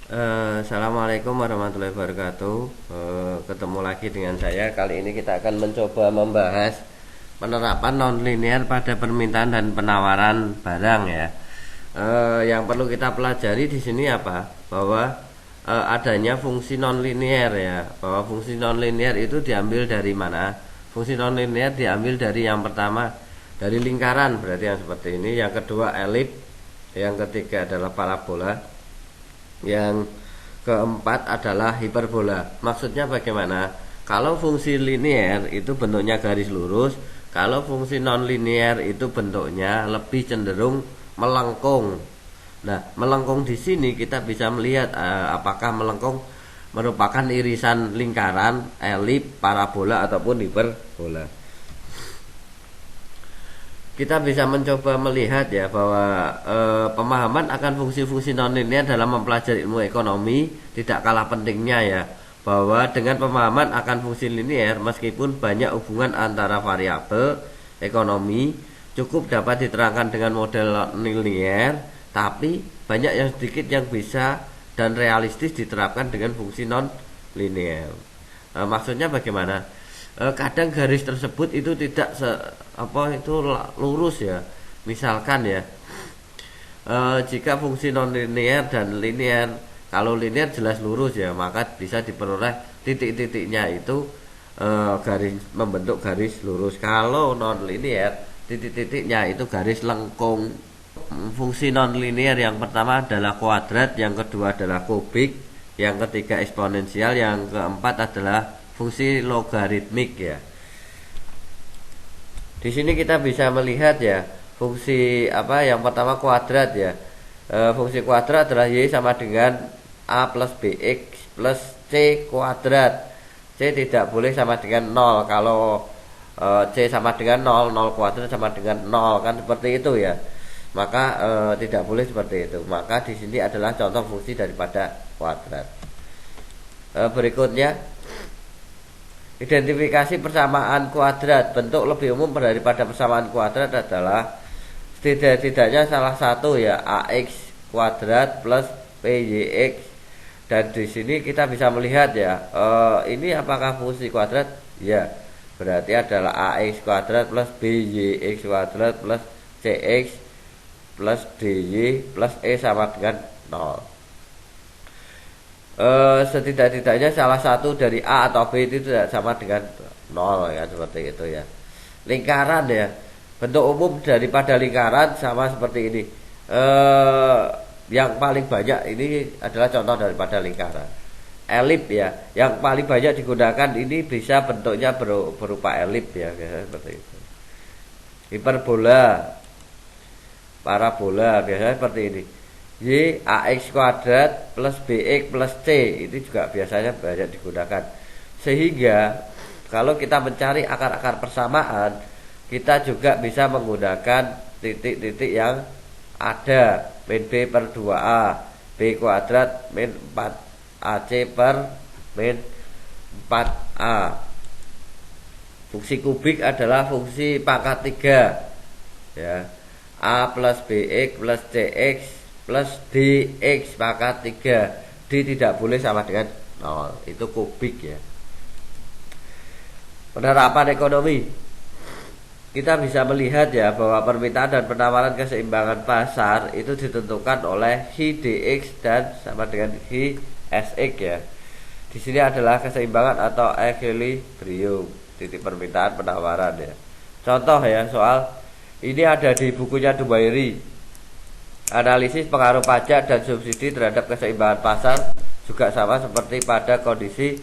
Assalamualaikum warahmatullahi wabarakatuh. Ketemu lagi dengan saya. Kali ini kita akan mencoba membahas penerapan non-linear pada permintaan dan penawaran barang ya. Yang perlu kita pelajari di sini apa? Bahwa adanya fungsi non-linear ya. Bahwa fungsi non-linear itu diambil dari mana? Fungsi non-linear diambil dari yang pertama dari lingkaran, berarti yang seperti ini. Yang kedua elip. Yang ketiga adalah parabola. Yang keempat adalah hiperbola. Maksudnya bagaimana? Kalau fungsi linear itu bentuknya garis lurus, kalau fungsi non-linear itu bentuknya lebih cenderung melengkung. Nah, melengkung di sini kita bisa melihat apakah melengkung merupakan irisan lingkaran, elip, parabola ataupun hiperbola. Kita bisa mencoba melihat ya bahwa pemahaman akan fungsi-fungsi nonlinear dalam mempelajari ilmu ekonomi tidak kalah pentingnya ya, bahwa dengan pemahaman akan fungsi linear meskipun banyak hubungan antara variabel ekonomi cukup dapat diterangkan dengan model linear, tapi banyak yang sedikit yang bisa dan realistis diterapkan dengan fungsi non linear. Maksudnya bagaimana? Kadang garis tersebut itu tidak lurus ya. Misalkan ya, jika fungsi non linear dan linear, kalau linear jelas lurus ya, maka bisa diperoleh titik-titiknya itu garis membentuk garis lurus. Kalau non linear, titik-titiknya itu garis lengkung. Fungsi non linear yang pertama adalah kuadrat, yang kedua adalah kubik, yang ketiga eksponensial, yang keempat adalah fungsi logaritmik ya. Di sini kita bisa melihat ya fungsi apa yang pertama kuadrat ya. Fungsi kuadrat adalah y sama dengan a plus bx plus c kuadrat. C tidak boleh sama dengan 0. Kalau c sama dengan 0, 0 kuadrat sama dengan 0 kan seperti itu ya. Maka tidak boleh seperti itu. Maka di sini adalah contoh fungsi daripada kuadrat. Berikutnya identifikasi persamaan kuadrat. Bentuk lebih umum daripada persamaan kuadrat adalah setidaknya salah satu ya, ax kuadrat plus byx. Dan di sini kita bisa melihat ya, ini apakah fungsi kuadrat? Ya, berarti adalah ax kuadrat plus byx kuadrat plus cx plus dy plus e sama dengan 0. Setidak-tidaknya salah satu dari A atau B itu tidak sama dengan 0 ya, seperti itu ya. Lingkaran ya, bentuk umum daripada lingkaran sama seperti ini. Yang paling banyak ini adalah contoh daripada lingkaran. Elip ya, yang paling banyak digunakan ini bisa bentuknya berupa elip ya, seperti itu. Hiperbola, parabola biasanya seperti ini. Y ax kuadrat plus bx plus c itu juga biasanya banyak digunakan. Sehingga kalau kita mencari akar-akar persamaan, kita juga bisa menggunakan titik-titik yang ada. Min b per 2a, b kuadrat min 4ac per min 4a. Fungsi kubik adalah fungsi pangkat 3 ya. A plus bx plus cx plus dx pangkat 3. D tidak boleh sama dengan 0. Itu kubik ya. Penerapan ekonomi, kita bisa melihat ya bahwa permintaan dan penawaran keseimbangan pasar itu ditentukan oleh hi dx dan sama dengan hi sx ya. Di sini adalah keseimbangan atau equilibrium, titik permintaan penawaran ya. Contoh ya, soal ini ada di bukunya Dumairi. Analisis pengaruh pajak dan subsidi terhadap keseimbangan pasar juga sama seperti pada kondisi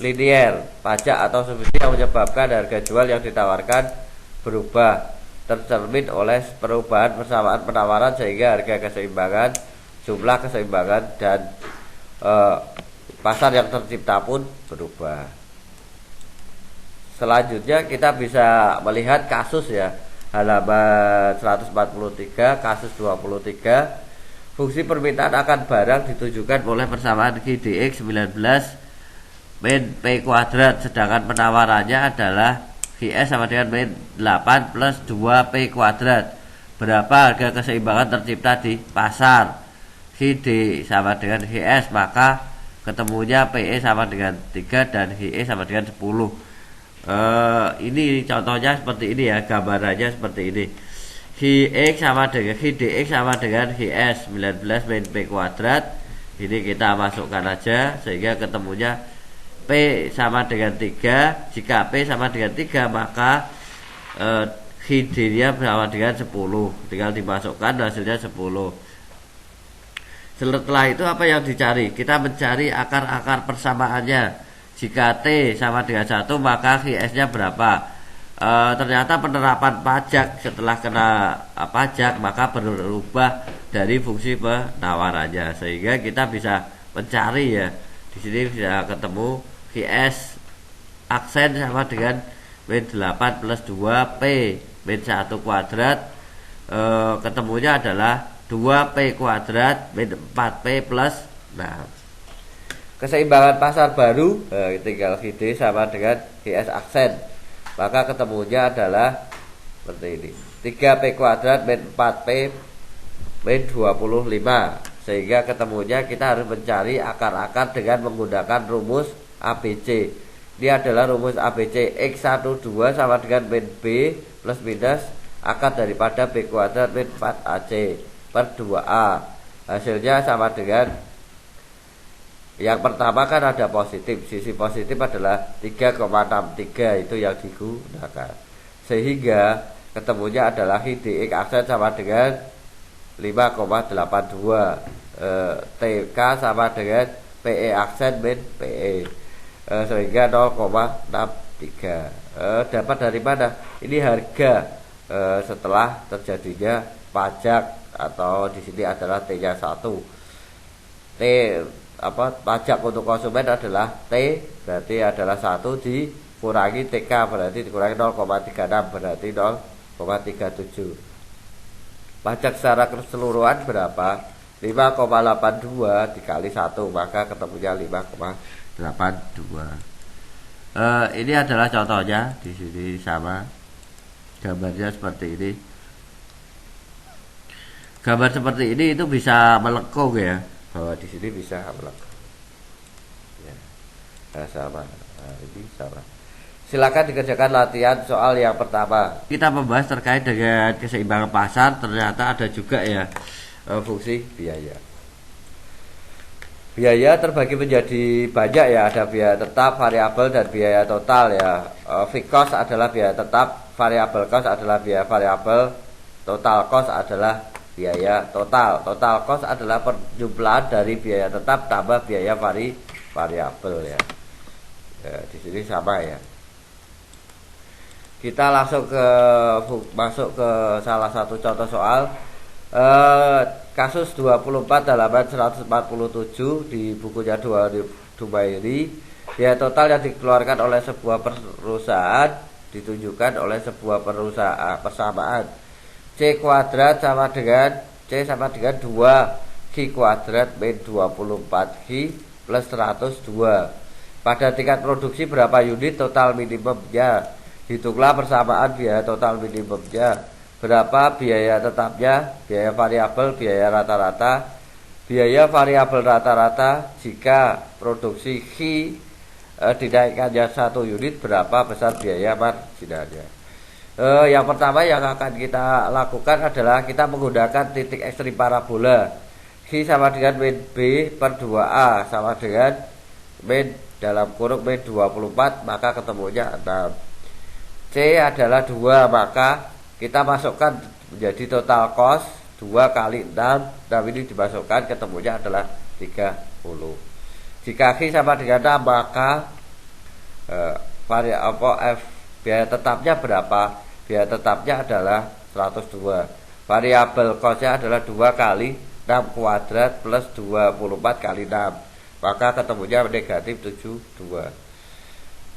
linear. Pajak atau subsidi yang menyebabkan harga jual yang ditawarkan berubah tercermin oleh perubahan persamaan penawaran sehingga harga keseimbangan, jumlah keseimbangan dan pasar yang tercipta pun berubah. Selanjutnya kita bisa melihat kasus ya, halaman 143, kasus 23. Fungsi permintaan akan barang ditujukan oleh persamaan Q dx 19 min P kuadrat, sedangkan penawarannya adalah Qs sama dengan min 8 plus 2P kuadrat. Berapa harga keseimbangan tercipta di pasar? HID sama dengan HS, maka ketemunya PE sama dengan 3 dan HE sama dengan 10. Ini contohnya seperti ini ya, gambarannya seperti ini. HX sama dengan HDX sama dengan HS 19 min P kuadrat. Ini kita masukkan aja sehingga ketemunya P sama dengan 3. Jika P sama dengan 3 maka HID-nya sama dengan 10. Tinggal dimasukkan hasilnya 10. Setelah itu apa yang dicari? Kita mencari akar-akar persamaannya. Jika T sama dengan 1 maka HS-nya berapa? Ternyata penerapan pajak setelah kena pajak maka berubah dari fungsi penawarannya, sehingga kita bisa mencari ya. Di sini bisa ketemu HS aksen sama dengan min 8 plus 2 P min 1 kuadrat, ketemunya adalah 2P kuadrat min 4P plus 6. Keseimbangan pasar baru, tinggal HD sama dengan GS aksen, maka ketemunya adalah seperti ini, 3P kuadrat min 4P min 25. Sehingga ketemunya kita harus mencari akar-akar dengan menggunakan rumus ABC. Ini adalah rumus ABC. X12 sama dengan min B plus minus akar daripada B kuadrat min 4AC per 2A. Hasilnya sama dengan, yang pertama kan ada positif, sisi positif adalah 3,63, itu yang digunakan. Sehingga ketemunya adalah HDX aksen sama dengan 5,82, TK sama dengan PE aksen min PE, sehingga 0,63. Dapat dari mana? Ini harga setelah terjadinya pajak, atau di sini adalah T-nya 1. Pajak untuk konsumen adalah T, berarti adalah 1 dikurangi TK, berarti dikurangi 0,36, berarti 0,37. Pajak secara keseluruhan berapa? 5,82 dikali 1, maka ketemunya 5,82. Ini adalah contohnya, di sini sama gambarnya seperti ini. Gambar seperti ini itu bisa melengkung ya, bahwa di sini bisa melengkung. Ya, sama. Ini sama. Silakan dikerjakan latihan soal yang pertama. Kita membahas terkait dengan keseimbangan pasar. Ternyata ada juga ya fungsi biaya. Biaya terbagi menjadi banyak ya, ada biaya tetap, variabel, dan biaya total ya. Fixed cost adalah biaya tetap, variable cost adalah biaya variabel, total cost adalah biaya total. Total cost adalah perjumlahan dari biaya tetap tambah biaya variabel ya. Di sini sama ya. Kita langsung masuk ke salah satu contoh soal. Kasus 24 halaman 147 di bukunya Dumairi. Biaya total yang dikeluarkan oleh sebuah perusahaan ditunjukkan oleh sebuah perusahaan persamaan. C kuadrat sama dengan 2 Q kuadrat min 24 Q plus 102. Pada tingkat produksi berapa unit total minimumnya? Hitunglah persamaan biaya total minimumnya. Berapa biaya tetapnya, biaya variabel, biaya rata-rata. Biaya variabel rata-rata jika produksi Q dinaikkannya 1 unit, berapa besar biaya marginalnya? Yang pertama yang akan kita lakukan adalah kita menggunakan titik ekstrim parabola. Q sama dengan min B per 2A sama dengan min dalam kurung min 24, maka ketemunya 6. C adalah 2, maka kita masukkan menjadi total cost 2 kali 6. Ini dimasukkan, ketemunya adalah 30. Jika Q sama dengan 6, maka biaya tetapnya berapa? Biaya tetapnya adalah 102. Variabel cost-nya adalah 2 kali 6 kuadrat plus 24 kali 6. Maka ketemunya negatif 72.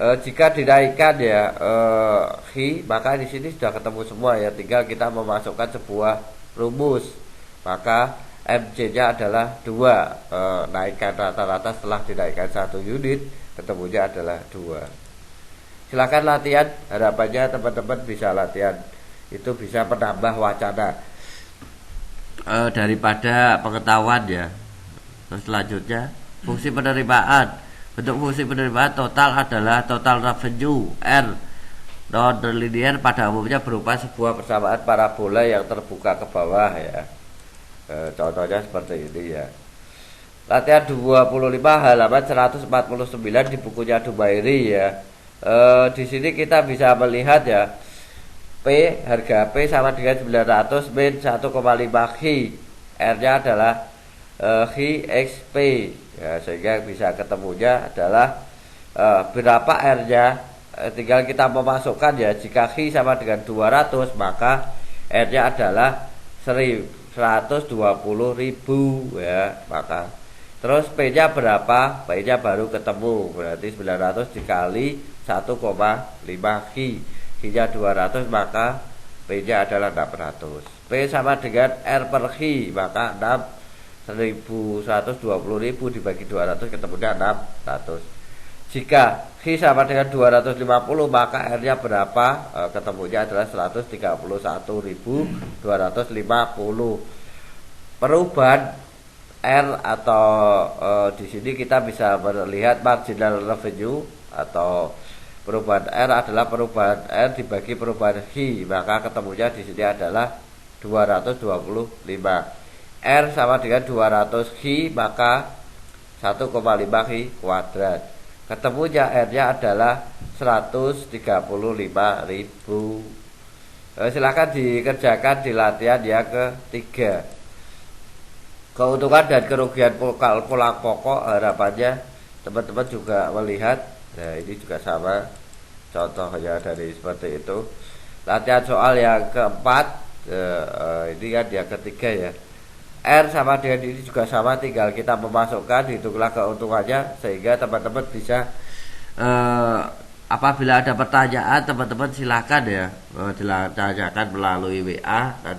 Jika dinaikkan ya Q, maka di sini sudah ketemu semua ya. Tinggal kita memasukkan sebuah rumus. Maka MC-nya adalah 2. Naikkan rata-rata setelah dinaikkan 1 unit, ketemunya adalah 2. Silakan latihan, harapannya teman-teman bisa latihan, itu bisa menambah wacana daripada pengetahuan ya. Terus selanjutnya fungsi penerimaan. Bentuk fungsi penerimaan total adalah total revenue R non linear pada umumnya berupa sebuah persamaan parabola yang terbuka ke bawah ya. Contohnya seperti ini ya. Latihan 25 halaman 149 di bukunya Dumairi ya. Di sini kita bisa melihat ya, harga P sama dengan 900 min 1,5 Hi. R-nya adalah Hi X P ya, sehingga bisa ketemunya adalah berapa R-nya. Tinggal kita memasukkan ya, jika Hi sama dengan 200 maka R-nya adalah 120.000 ya, maka terus P-nya berapa? P-nya baru ketemu, berarti 900 dikali 1,5 Hi. Hi-nya 200 maka P-nya adalah 600. P sama dengan R per Hi, maka 120.000 dibagi 200 ketemunya 600. Jika Hi sama dengan 250 maka R-nya berapa? Ketemunya adalah 131.250. Perubahan R atau di sini kita bisa melihat marginal revenue atau perubahan R adalah perubahan R dibagi perubahan Hi, maka ketemunya di sini adalah 225. R sama dengan 200 Hi maka 1,5 Hi kuadrat. Ketemunya R-nya adalah 135.000. Silakan dikerjakan di latihan yang ketiga. Keuntungan dan kerugian pulang pokok, harapannya teman-teman juga melihat. Nah, ini juga sama contohnya dari seperti itu. Latihan soal yang keempat, ini kan yang ketiga ya. R sama dengan ini juga sama, tinggal kita memasukkan, hitunglah keuntungannya, sehingga teman-teman bisa apabila ada pertanyaan teman-teman silakan ya, ditanyakan melalui WA.